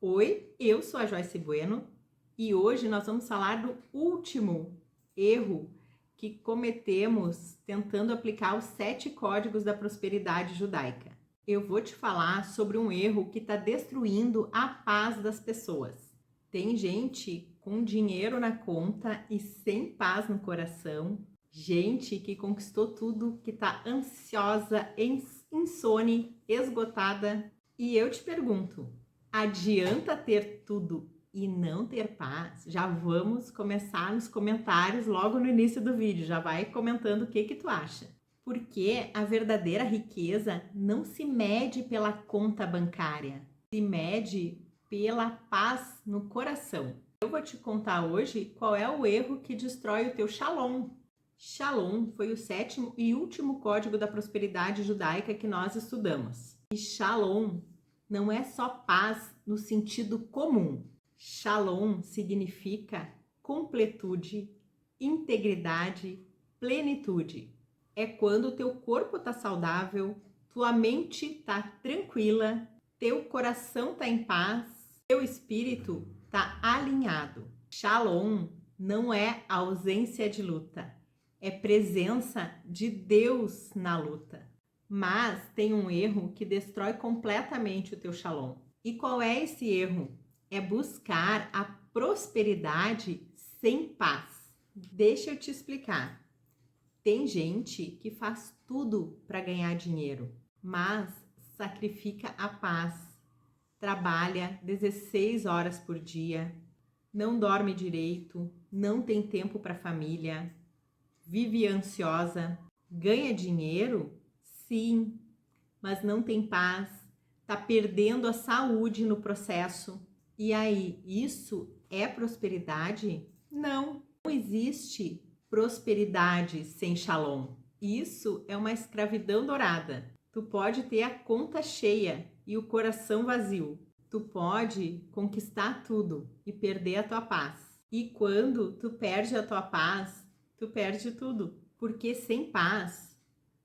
Oi, eu sou a Joyce Bueno e hoje nós vamos falar do último erro que cometemos tentando aplicar os 7 códigos da prosperidade judaica. Eu vou te falar sobre um erro que está destruindo a paz das pessoas. Tem gente com dinheiro na conta e sem paz no coração, gente que conquistou tudo, que está ansiosa, insone, esgotada. E eu te pergunto, adianta ter tudo e não ter paz? Já vamos começar nos comentários logo no início do vídeo. Já vai comentando o que tu acha. Porque a verdadeira riqueza não se mede pela conta bancária, se mede pela paz no coração. Eu vou te contar hoje qual é o erro que destrói o teu Shalom. Shalom foi o 7º e último código da prosperidade judaica que nós estudamos. E Shalom não é só paz no sentido comum. Shalom significa completude, integridade, plenitude. É quando o teu corpo está saudável, tua mente está tranquila, teu coração está em paz, teu espírito está alinhado. Shalom não é ausência de luta, é presença de Deus na luta. Mas tem um erro que destrói completamente o teu Shalom. E qual é esse erro? É buscar a prosperidade sem paz. Deixa eu te explicar. Tem gente que faz tudo para ganhar dinheiro, mas sacrifica a paz. Trabalha 16 horas por dia, não dorme direito, não tem tempo para a família, vive ansiosa, ganha dinheiro? Sim, mas não tem paz, tá perdendo a saúde no processo. E aí, isso é prosperidade? Não, não existe prosperidade sem Shalom. Isso é uma escravidão dourada. Tu pode ter a conta cheia e o coração vazio. Tu pode conquistar tudo e perder a tua paz. E quando tu perde a tua paz, tu perde tudo. Porque sem paz,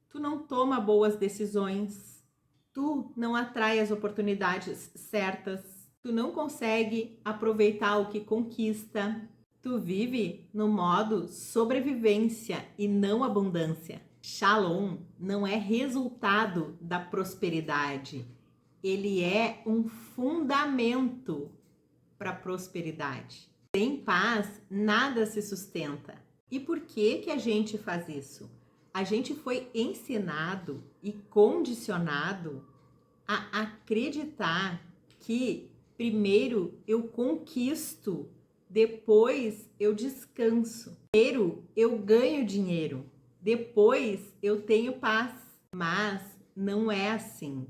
tu não toma boas decisões, tu não atrai as oportunidades certas, tu não consegue aproveitar o que conquista, tu vive no modo sobrevivência e não abundância. Shalom não é resultado da prosperidade, ele é um fundamento para a prosperidade. Sem paz, nada se sustenta. E por que a gente faz isso? A gente foi ensinado e condicionado a acreditar que primeiro eu conquisto, depois eu descanso. Primeiro eu ganho dinheiro, depois eu tenho paz. Mas não é assim.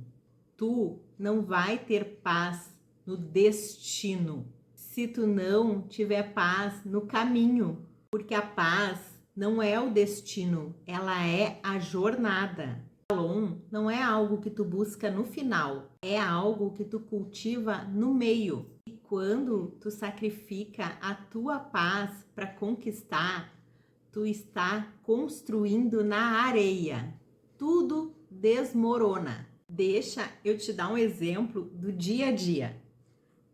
Tu não vai ter paz no destino se tu não tiver paz no caminho, porque a paz não é o destino, ela é a jornada. Shalom não é algo que tu busca no final, é algo que tu cultiva no meio. E quando tu sacrifica a tua paz para conquistar, tu está construindo na areia. Tudo desmorona. Deixa eu te dar um exemplo do dia a dia.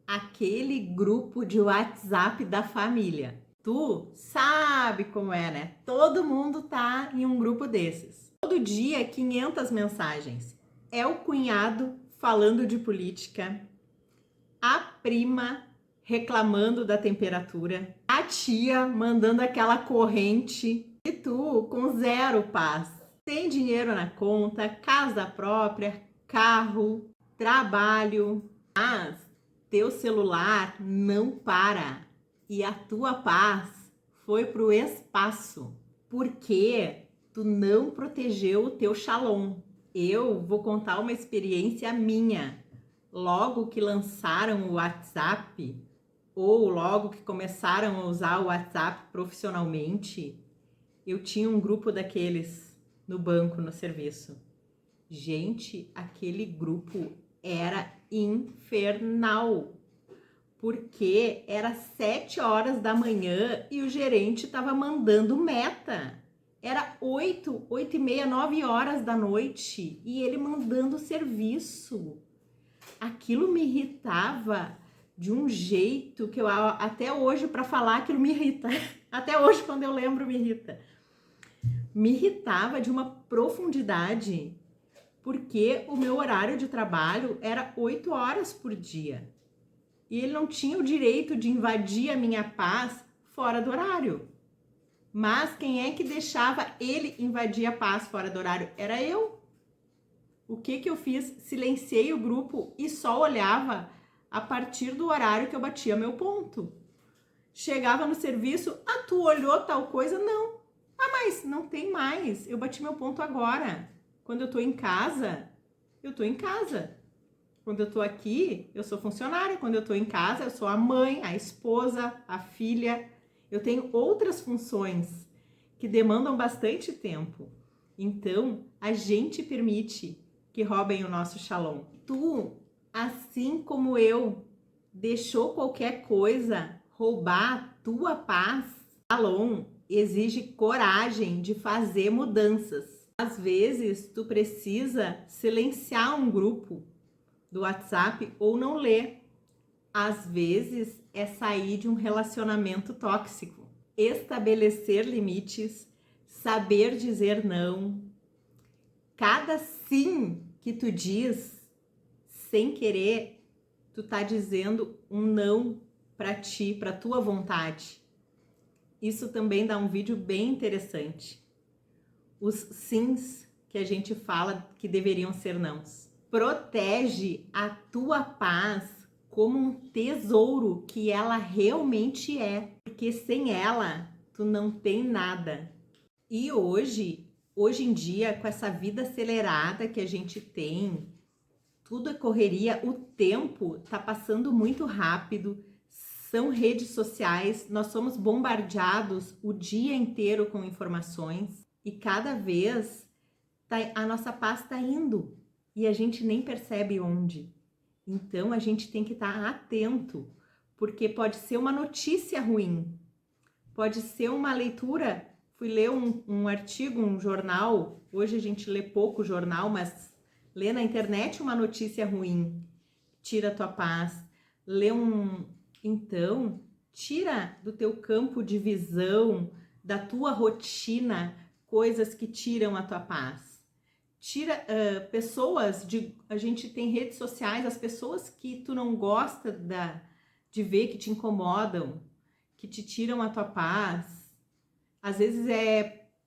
Aquele grupo de WhatsApp da família. Tu sabe como é, né? Todo mundo tá em um grupo desses. Todo dia 500 mensagens. É o cunhado falando de política, a prima reclamando da temperatura, a tia mandando aquela corrente e tu com zero paz. Sem dinheiro na conta, casa própria, carro, trabalho, mas teu celular não para e a tua paz foi pro espaço, porque tu não protegeu o teu Shalom. Eu vou contar uma experiência minha. Logo que lançaram o WhatsApp, ou logo que começaram a usar o WhatsApp profissionalmente, eu tinha um grupo daqueles no banco, no serviço. Gente, aquele grupo era infernal, porque era 7 horas da manhã e o gerente estava mandando meta. Era 8, 8h30, 9 horas da noite e ele mandando serviço. Aquilo me irritava de um jeito que eu até hoje para falar aquilo me irrita. Até hoje quando eu lembro me irrita. Me irritava de uma profundidade, porque o meu horário de trabalho era 8 horas por dia. E ele não tinha o direito de invadir a minha paz fora do horário. Mas quem é que deixava ele invadir a paz fora do horário? Era eu. O que eu fiz? Silenciei o grupo e só olhava a partir do horário que eu batia meu ponto. Chegava no serviço, tu olhou tal coisa? Não. Mas não tem mais. Eu bati meu ponto agora. Quando eu tô em casa, eu tô em casa. Quando eu tô aqui, eu sou funcionária. Quando eu tô em casa, eu sou a mãe, a esposa, a filha. Eu tenho outras funções que demandam bastante tempo. Então, a gente permite que roubem o nosso shalom. Tu, assim como eu, deixou qualquer coisa roubar a tua paz? Shalom exige coragem de fazer mudanças. Às vezes, tu precisa silenciar um grupo do WhatsApp ou não ler. Às vezes, é sair de um relacionamento tóxico. Estabelecer limites, saber dizer não. Cada sim que tu diz, sem querer, tu tá dizendo um não para ti, para tua vontade. Isso também dá um vídeo bem interessante. Os sims que a gente fala que deveriam ser nãos. Protege a tua paz como um tesouro que ela realmente é, porque sem ela tu não tem nada. E hoje em dia, com essa vida acelerada que a gente tem, tudo é correria, o tempo tá passando muito rápido, são redes sociais, nós somos bombardeados o dia inteiro com informações e cada vez a nossa paz tá indo e a gente nem percebe onde. Então a gente tem que estar atento, porque pode ser uma notícia ruim, pode ser uma leitura. Fui ler um artigo, um jornal, hoje a gente lê pouco jornal, mas lê na internet uma notícia ruim, tira a tua paz. Então, tira do teu campo de visão, da tua rotina, coisas que tiram a tua paz. Tira pessoas, a gente tem redes sociais, as pessoas que tu não gosta de ver, que te incomodam, que te tiram a tua paz. Às vezes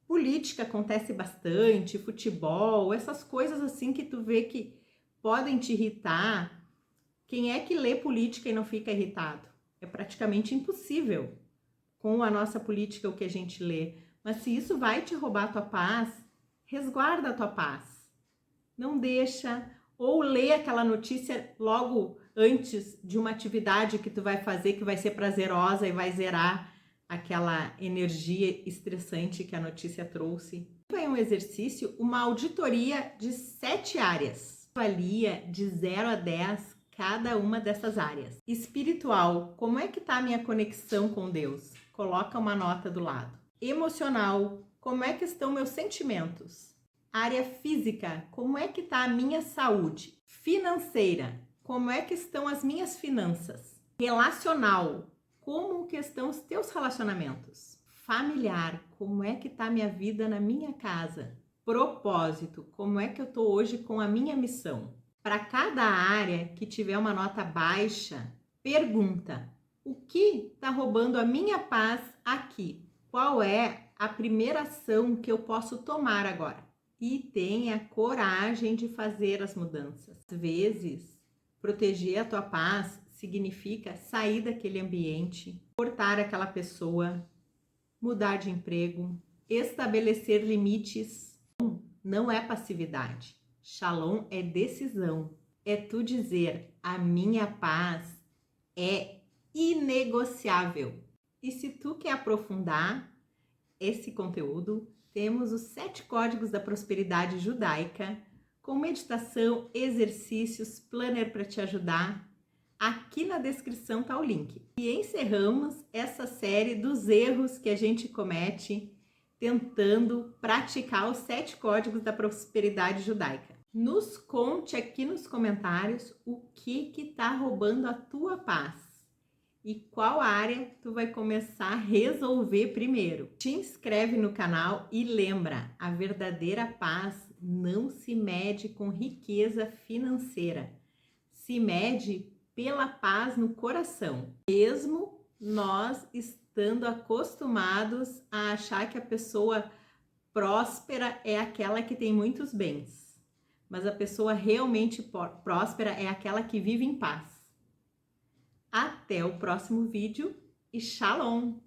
política, acontece bastante, futebol, essas coisas assim que tu vê que podem te irritar. Quem é que lê política e não fica irritado? É praticamente impossível com a nossa política o que a gente lê. Mas se isso vai te roubar a tua paz, resguarda a tua paz. Não deixa, ou lê aquela notícia logo antes de uma atividade que tu vai fazer, que vai ser prazerosa e vai zerar aquela energia estressante que a notícia trouxe. Foi um exercício, uma auditoria de 7 áreas. Avalia de 0 a 10 cada uma dessas áreas. Espiritual, como é que tá a minha conexão com Deus? Coloca uma nota do lado. Emocional, como é que estão meus sentimentos? Área física, como é que tá a minha saúde? Financeira, como é que estão as minhas finanças? Relacional, como que estão os teus relacionamentos? Familiar, como é que tá a minha vida na minha casa? Propósito, como é que eu tô hoje com a minha missão? Para cada área que tiver uma nota baixa, pergunta: o que está roubando a minha paz aqui? Qual é a primeira ação que eu posso tomar agora? E tenha coragem de fazer as mudanças. Às vezes, proteger a tua paz significa sair daquele ambiente, cortar aquela pessoa, mudar de emprego, estabelecer limites. Não é passividade. Shalom é decisão. É tu dizer: a minha paz é inegociável. E se tu quer aprofundar esse conteúdo, temos os 7 códigos da prosperidade judaica, com meditação, exercícios, planner para te ajudar. Aqui na descrição tá o link. E encerramos essa série dos erros que a gente comete tentando praticar os 7 códigos da prosperidade judaica. Nos conte aqui nos comentários o que tá roubando a tua paz e qual área tu vai começar a resolver primeiro. Te inscreve no canal e lembra, a verdadeira paz não se mede com riqueza financeira, se mede pela paz no coração. Mesmo nós estando acostumados a achar que a pessoa próspera é aquela que tem muitos bens. Mas a pessoa realmente próspera é aquela que vive em paz. Até o próximo vídeo e Shalom!